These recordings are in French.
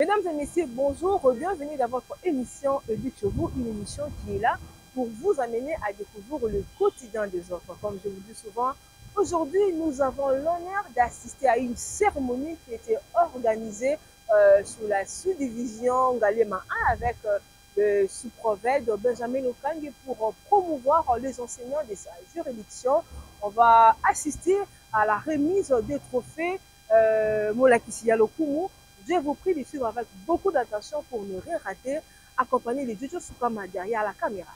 Mesdames et messieurs, bonjour, bienvenue dans votre émission Éduque chez vous, une émission qui est là pour vous amener à découvrir le quotidien des enfants. Comme je vous dis souvent, aujourd'hui nous avons l'honneur d'assister à une cérémonie qui a été organisée sous la sous-division Galema 1 avec le sous-prophète Benjamin Okangi pour promouvoir les enseignants de sa juridiction. On va assister à la remise des trophées Molakisi Yalokumu. Je vous prie de suivre avec beaucoup d'attention pour ne rien rater, accompagné de Jojo Soukama derrière la caméra.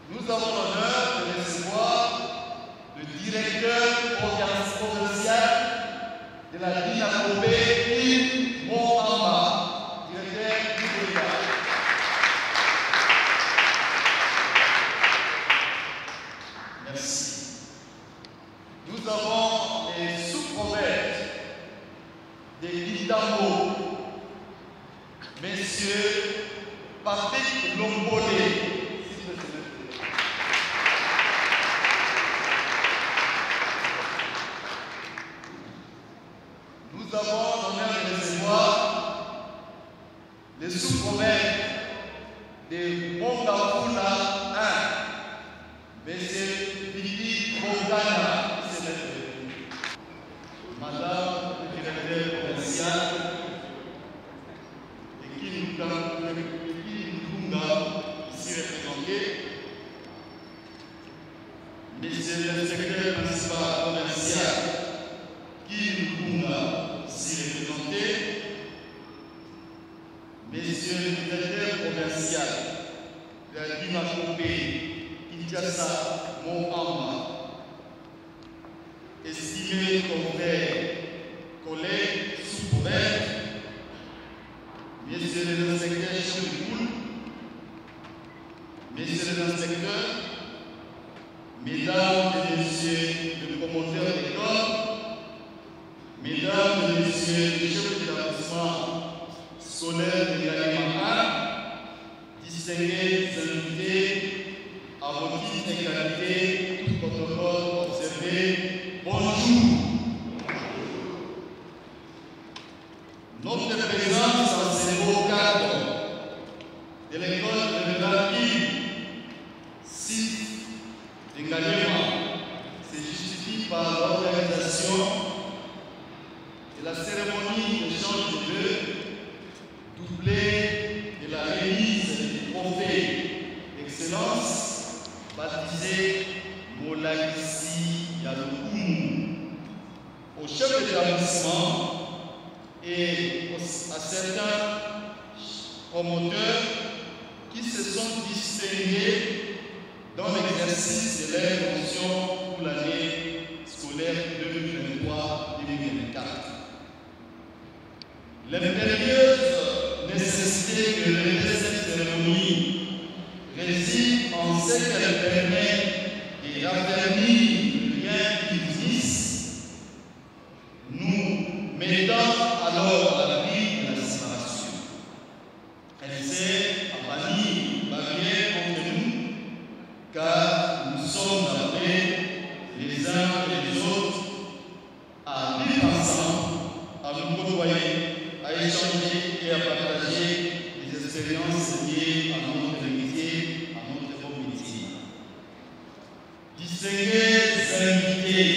Nous avons l'honneur de recevoir le directeur provincial de la Dinakobé, Yves Moamba, directeur du Bénin. Merci. Nous avons les sous-prophètes de Guitambo, messieurs Patrick Lombolé. Nous avons l'honneur de recevoir les sous-prophètes de Mongafula 1, M. Bibi Bogana, Madame le directeur provincial, et qui nous ici représenté, Monsieur le secrétaire principal provincial, qui nous ici représenté, Monsieur le directeur provincial de la Dinakobé, Kinshasa, Moamba, estimés confrères, collègues, sous-prophètes, Messieurs les inspecteurs chefs de poule, Messieurs les inspecteurs, Mesdames et Messieurs le promoteur d'école, Mesdames et Messieurs les chefs d'établissement scolaire de Galema 1, distingués invités, à vos titres et qualités, tout protocole observé, bonjour. Notre présence dans ces beaux cadres de l'école de Yves, site de Galema, se justifie par l'organisation de la cérémonie de d'échange de vœux, doublée de la remise du trophée d'excellence baptisé Molakisi Yalokumu au chef d'établissement et à certains promoteurs qui se sont distingués dans l'exercice de leurs fonctions pour l'année scolaire 2023-2024. L'impérieuse nécessité de lever cette cérémonie réside en ce qu'elle permet de raffermir le lien qui existe, nous mettant alors à l'abri de la séparation. Elle sert à bannir barrière entre nous, car nous sommes appelés les uns et les autres à vivre ensemble, à nous côtoyer, à échanger et à partager les expériences liées à notre métier, à notre beau métier. Distingués invités,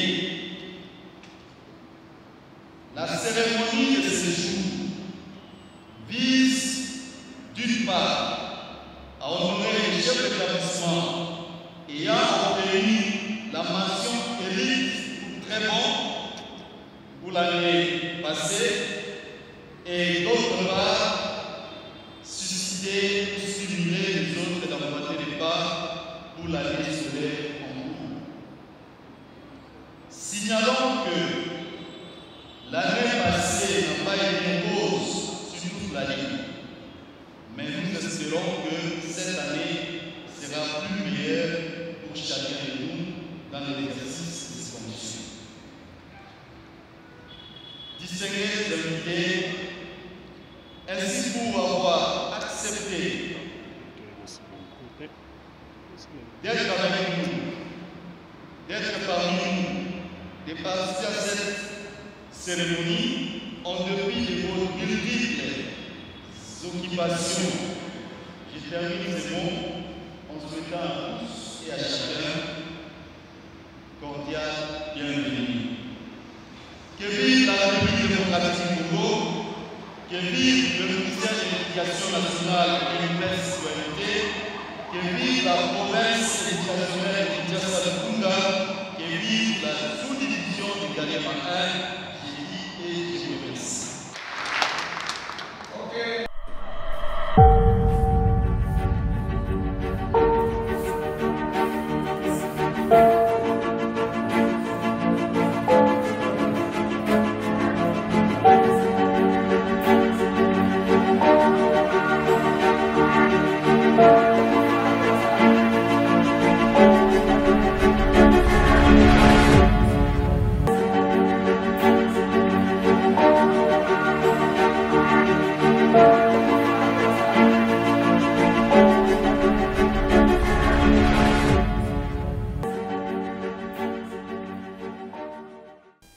la cérémonie de ce jour vise d'une part à honorer les chefs d'établissement la mention élite très bon pour l'année passée et d'autre part susciter ou stimuler les autres d'emboîter les pas pour l'année scolaire en cours. Signalons que l'année passée n'a pas été rose sur toute la ligne, mais nous espérons que cette année sera plus meilleure pour chacun de nous dans l'exercice de ces conditions. Distingués invités, ainsi pour avoir accepté d'être avec nous, d'être parmi nous, de participer à cette cérémonie en dépit de vos multiples occupations. Je termine ces mots en souhaitant à tous et à chacun cordial bienvenue. Que vive la République démocratique du Congo, que vive le ministère de l'Éducation nationale et de la citoyenneté, que vive la province éducationnelle de Kinshasa-Lukunda, que vive la sous-division du Galema 1, j'ai dit et je vous remercie.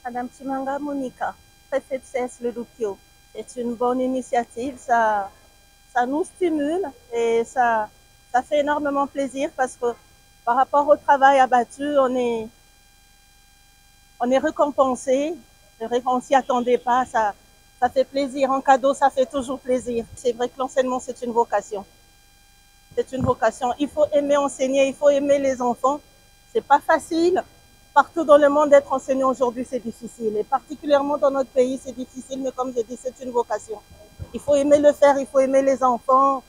Madame Chimanga Monica, préfète CS Le Lukio. C'est une bonne initiative, ça nous stimule et ça fait énormément plaisir parce que par rapport au travail abattu, on est récompensé, on s'y attendait pas, ça fait plaisir. En cadeau, ça fait toujours plaisir. C'est vrai que l'enseignement, c'est une vocation. C'est une vocation. Il faut aimer enseigner, il faut aimer les enfants. C'est pas facile. Partout dans le monde, d'être enseignant aujourd'hui, c'est difficile. Et particulièrement dans notre pays, c'est difficile. Mais comme je dis, c'est une vocation. Il faut aimer le faire, il faut aimer les enfants,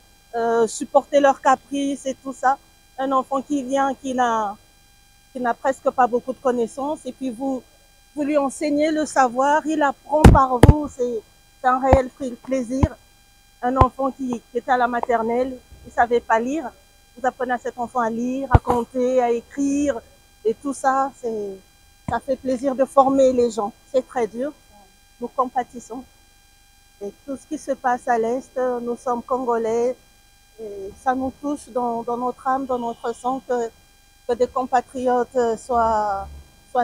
supporter leurs caprices et tout ça. Un enfant qui vient, qui n'a presque pas beaucoup de connaissances. Et puis vous lui enseignez le savoir, il apprend par vous. C'est un réel plaisir. Un enfant qui était à la maternelle, il ne savait pas lire. Vous apprenez à cet enfant à lire, à compter, à écrire. Et tout ça, ça fait plaisir de former les gens. C'est très dur, nous compatissons. Et tout ce qui se passe à l'Est, nous sommes Congolais, et ça nous touche dans notre âme, dans notre sang, que des compatriotes soient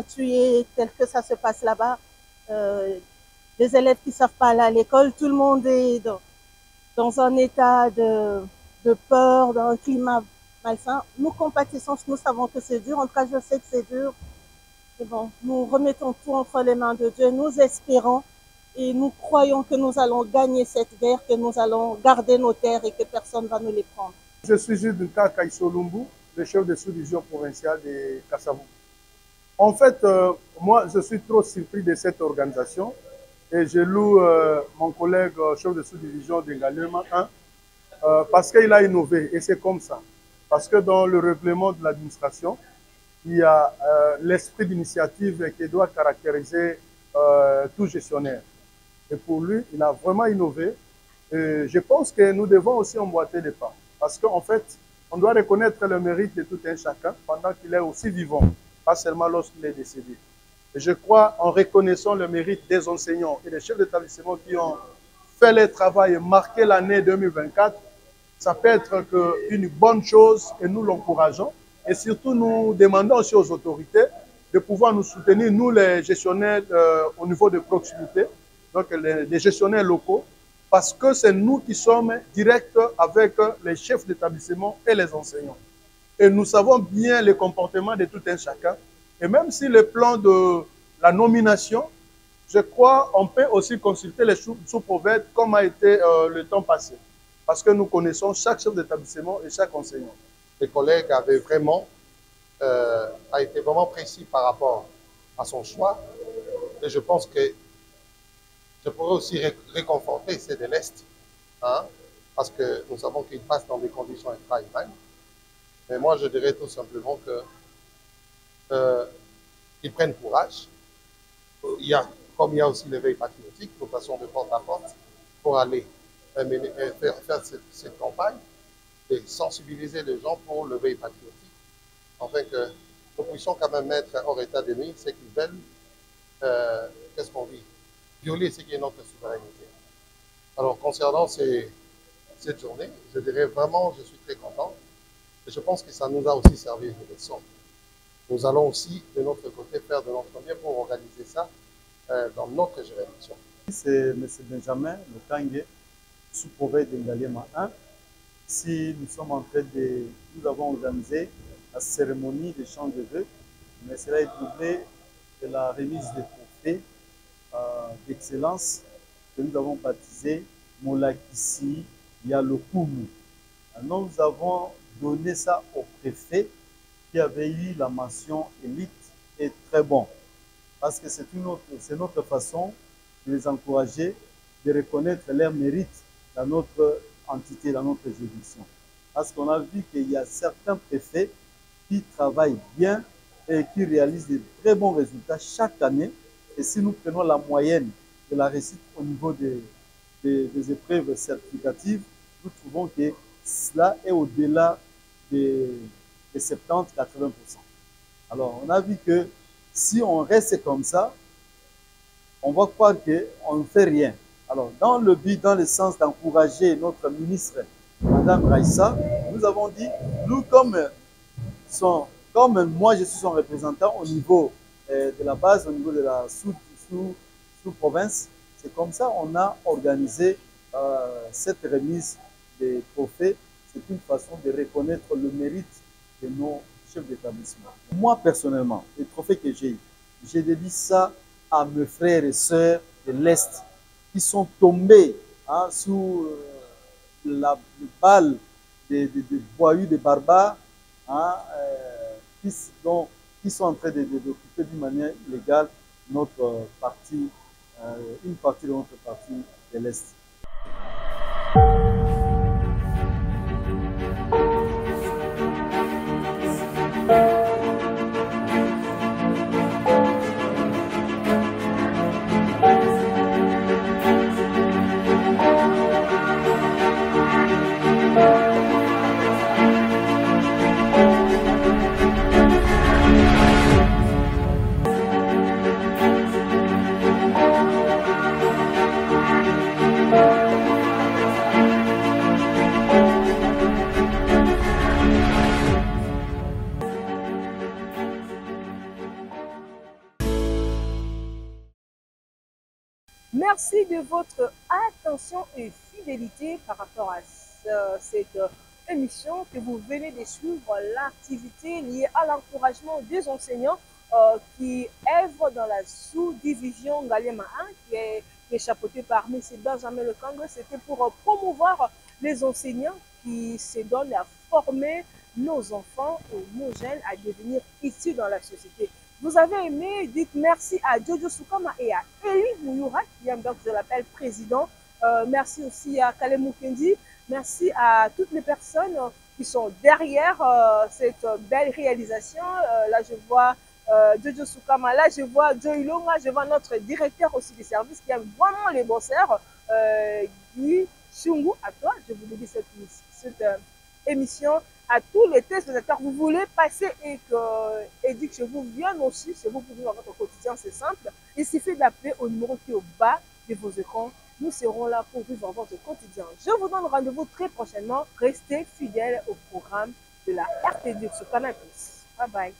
tués tel que ça se passe là-bas. Des élèves qui ne savent pas aller à l'école, tout le monde est dans un état de peur, dans un climat malsain. Nous compatissons, nous savons que c'est dur. En tout cas, je sais que c'est dur. Et bon, nous remettons tout entre les mains de Dieu. Nous espérons et nous croyons que nous allons gagner cette guerre, que nous allons garder nos terres et que personne ne va nous les prendre. Je suis Jules Kaïsolumbu, le chef de sous-division provinciale de Kassavou. En fait, moi, je suis trop surpris de cette organisation et je loue mon collègue chef de sous-division de Galema 1 parce qu'il a innové et c'est comme ça. Parce que dans le règlement de l'administration, il y a l'esprit d'initiative qui doit caractériser tout gestionnaire. Et pour lui, il a vraiment innové. Et je pense que nous devons aussi emboîter les pas. Parce qu'en fait, on doit reconnaître le mérite de tout un chacun pendant qu'il est aussi vivant, pas seulement lorsqu'il est décédé. Et je crois en reconnaissant le mérite des enseignants et des chefs d'établissement qui ont fait le travail et marqué l'année 2024, ça peut être une bonne chose et nous l'encourageons. Et surtout, nous demandons aussi aux autorités de pouvoir nous soutenir, nous les gestionnaires au niveau de proximité, donc les gestionnaires locaux, parce que c'est nous qui sommes directs avec les chefs d'établissement et les enseignants. Et nous savons bien les comportements de tout un chacun. Et même si le plan de la nomination, je crois on peut aussi consulter les sous-prophètes comme a été le temps passé. Parce que nous connaissons chaque chef d'établissement et chaque enseignant. Les collègues avaient vraiment a été vraiment précis par rapport à son choix. Et je pense que je pourrais aussi réconforter ceux de l'Est, hein, parce que nous savons qu'ils passent dans des conditions extra-humaines. Mais moi, je dirais tout simplement qu'ils prennent courage. Comme il y a aussi l'éveil patriotique, nous passons de porte à porte pour aller faire cette campagne et sensibiliser les gens pour l'éveil patriotique, afin que nous puissions quand même mettre hors état de nuire ceux qui veulent, qu'est-ce qu'on dit, violer ce qui est notre souveraineté. Alors, concernant cette journée, je dirais vraiment, je suis très content. Et je pense que ça nous a aussi servi de leçon. Nous allons aussi, de notre côté, faire de notre mieux pour organiser ça dans notre juridiction. C'est M. Benjamin Lokangé, sous-prophète de Ngaliema 1. Si nous sommes en train de... Nous avons organisé la cérémonie de chant de vœux, mais cela est doublé de la remise des trophées d'excellence que nous avons baptisé Molakisi Yalokumu. Nous avons donné ça au préfet qui avait eu la mention élite et très bon. Parce que c'est notre façon de les encourager, de reconnaître leurs mérites dans notre entité, dans notre juridiction. Parce qu'on a vu qu'il y a certains préfets qui travaillent bien et qui réalisent de très bons résultats chaque année. Et si nous prenons la moyenne de la réussite au niveau des épreuves certificatives, nous trouvons que cela est au-delà de 70-80%. Alors, on a vu que si on reste comme ça, on va croire qu'on ne fait rien. Alors, dans le but, dans le sens d'encourager notre ministre, Madame Raissa, nous avons dit, nous, comme moi, je suis son représentant au niveau de la base, au niveau de la sous-province, c'est comme ça qu'on a organisé cette remise des trophées. C'est une façon de reconnaître le mérite de nos chefs d'établissement. Moi, personnellement, les trophées que j'ai eu, j'ai dédié ça à mes frères et sœurs de l'Est qui sont tombés sous le balle des voyous, des barbares, qui sont en train d'occuper d'une manière illégale notre partie, une partie de notre partie de l'Est. Merci de votre attention et fidélité par rapport à cette émission que vous venez de suivre, l'activité liée à l'encouragement des enseignants qui œuvrent dans la sous-division Ngaliema 1 qui est chapeautée par M. Benjamin Lokangé. C'était pour promouvoir les enseignants qui se donnent à former nos enfants et nos jeunes à devenir issus dans la société. Vous avez aimé, dites merci à Jojo Soukama et à Eli Mouyoura, qui aime donc je l'appelle président. Merci aussi à Kalem Mukendi. Merci à toutes les personnes qui sont derrière cette belle réalisation. Là, je vois Jojo Soukama, là, je vois Joy Longa, je vois notre directeur aussi des services qui aime vraiment les bosseurs. Guy Chungu, à toi, je vous dédie cette émission. À tous les téléspectateurs, vous voulez passer et que Edith chez vous vienne aussi, chez vous pour vivre votre quotidien, c'est simple. Il suffit d'appeler au numéro qui est au bas de vos écrans. Nous serons là pour vivre votre quotidien. Je vous donne rendez-vous très prochainement. Restez fidèles au programme de la RTD sur Canal+. Bye bye.